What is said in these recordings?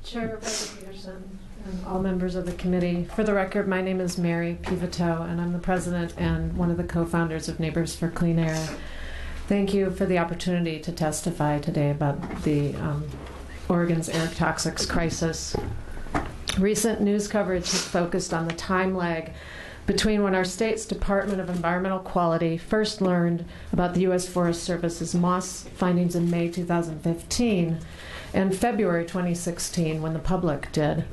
Chair Becky Peterson, and all members of the committee. For the record, my name is Mary Pivoteau, and I'm the president and one of the co-founders of Neighbors for Clean Air. Thank you for the opportunity to testify today about the Oregon's air toxics crisis. Recent news coverage has focused on the time lag between when our state's Department of Environmental Quality first learned about the U.S. Forest Service's Moss findings in May 2015 and February 2016 when the public did.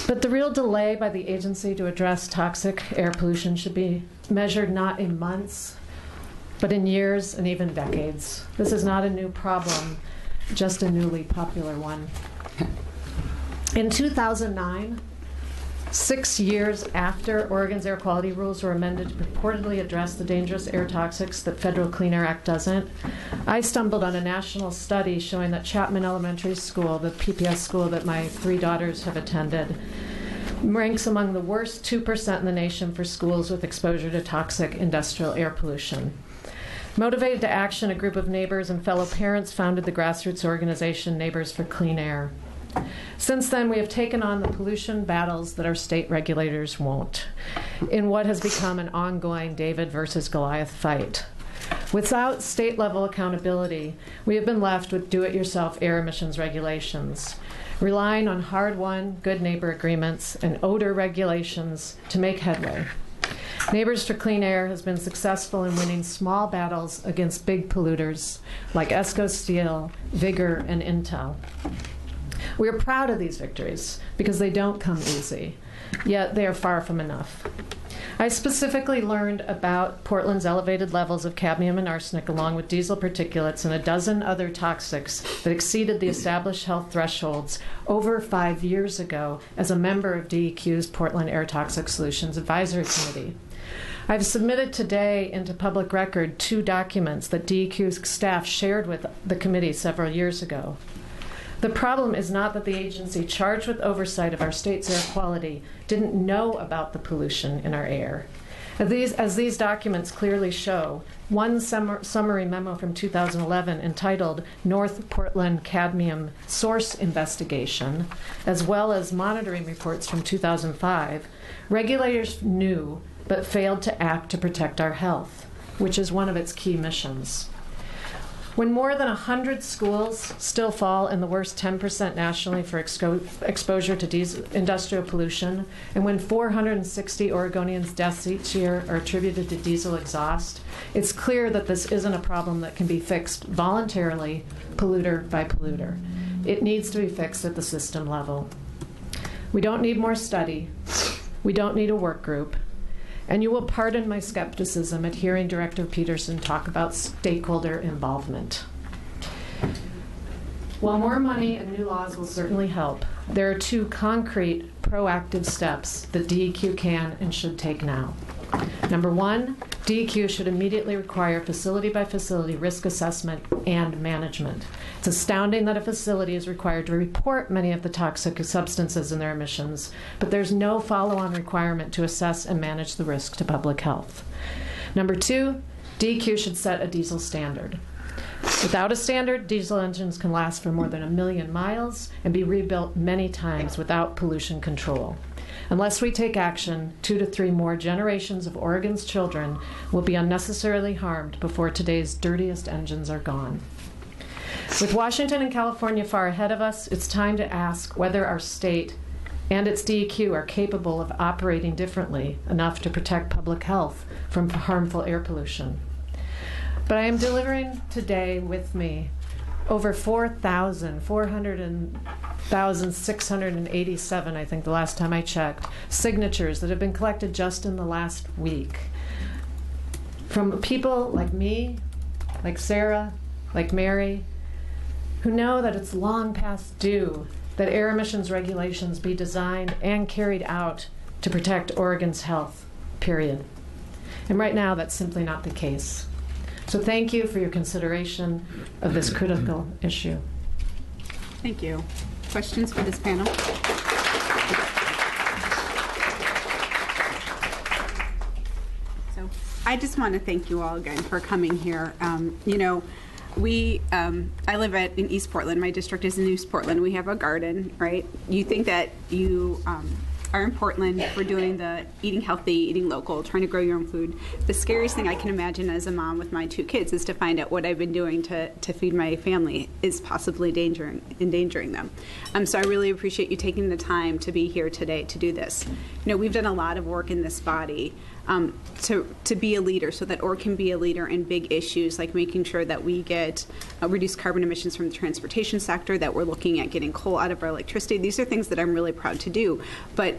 But the real delay by the agency to address toxic air pollution should be measured not in months, but in years and even decades. This is not a new problem, just a newly popular one. In 2009, 6 years after Oregon's air quality rules were amended to purportedly address the dangerous air toxics that Federal Clean Air Act doesn't, I stumbled on a national study showing that Chapman Elementary School, the PPS school that my 3 daughters have attended, ranks among the worst 2% in the nation for schools with exposure to toxic industrial air pollution. Motivated to action, a group of neighbors and fellow parents founded the grassroots organization Neighbors for Clean Air. Since then, we have taken on the pollution battles that our state regulators won't, in what has become an ongoing David versus Goliath fight. Without state-level accountability, we have been left with do-it-yourself air emissions regulations, relying on hard-won good neighbor agreements and odor regulations to make headway. Neighbors for Clean Air has been successful in winning small battles against big polluters like ESCO Steel, Vigor, and Intel. We are proud of these victories because they don't come easy, yet they are far from enough. I specifically learned about Portland's elevated levels of cadmium and arsenic along with diesel particulates and a dozen other toxics that exceeded the established health thresholds over 5 years ago as a member of DEQ's Portland Air Toxic Solutions Advisory Committee. I've submitted today into public record 2 documents that DEQ's staff shared with the committee several years ago. The problem is not that the agency charged with oversight of our state's air quality didn't know about the pollution in our air. As these documents clearly show, one summary memo from 2011 entitled North Portland Cadmium Source Investigation, as well as monitoring reports from 2005, regulators knew but failed to act to protect our health, which is one of its key missions. When more than 100 schools still fall in the worst 10% nationally for exposure to industrial pollution, and when 460 Oregonians' deaths each year are attributed to diesel exhaust, it's clear that this isn't a problem that can be fixed voluntarily, polluter by polluter. It needs to be fixed at the system level. We don't need more study. We don't need a work group. And you will pardon my skepticism at hearing Director Peterson talk about stakeholder involvement. While more money and new laws will certainly help, there are 2 concrete, proactive steps that DEQ can and should take now. Number 1, DEQ should immediately require facility-by-facility risk assessment and management. It's astounding that a facility is required to report many of the toxic substances in their emissions, but there's no follow-on requirement to assess and manage the risk to public health. Number 2, DEQ should set a diesel standard. Without a standard, diesel engines can last for more than 1 million miles and be rebuilt many times without pollution control. Unless we take action, 2 to 3 more generations of Oregon's children will be unnecessarily harmed before today's dirtiest engines are gone. With Washington and California far ahead of us, it's time to ask whether our state and its DEQ are capable of operating differently enough to protect public health from harmful air pollution. But I am delivering today with me over 4,687, I think the last time I checked, signatures that have been collected just in the last week from people like me, like Sarah, like Mary, who know that it's long past due that air emissions regulations be designed and carried out to protect Oregon's health, period. And right now, that's simply not the case. So thank you for your consideration of this critical issue. Thank you. Questions for this panel? So I just want to thank you all again for coming here. I live in East Portland. My district is in East Portland. We have a garden, right? You think that you are in Portland for doing the eating healthy, eating local, trying to grow your own food. The scariest thing I can imagine as a mom with my 2 kids is to find out what I've been doing to feed my family is possibly endangering them. So I really appreciate you taking the time to be here today to do this. We've done a lot of work in this body to be a leader, so that ORG can be a leader in big issues like making sure that we get reduced carbon emissions from the transportation sector, that we're looking at getting coal out of our electricity. These are things that I'm really proud to do. But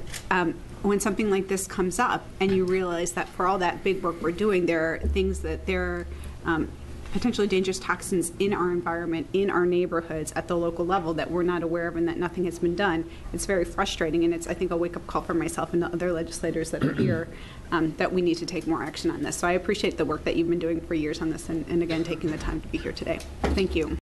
when something like this comes up and you realize that for all that big work we're doing, there are things that there are potentially dangerous toxins in our environment, in our neighborhoods, at the local level that we're not aware of and that nothing has been done. It's very frustrating, and it's, I think, a wake-up call for myself and the other legislators that are here that we need to take more action on this. So I appreciate the work that you've been doing for years on this and again, taking the time to be here today. Thank you.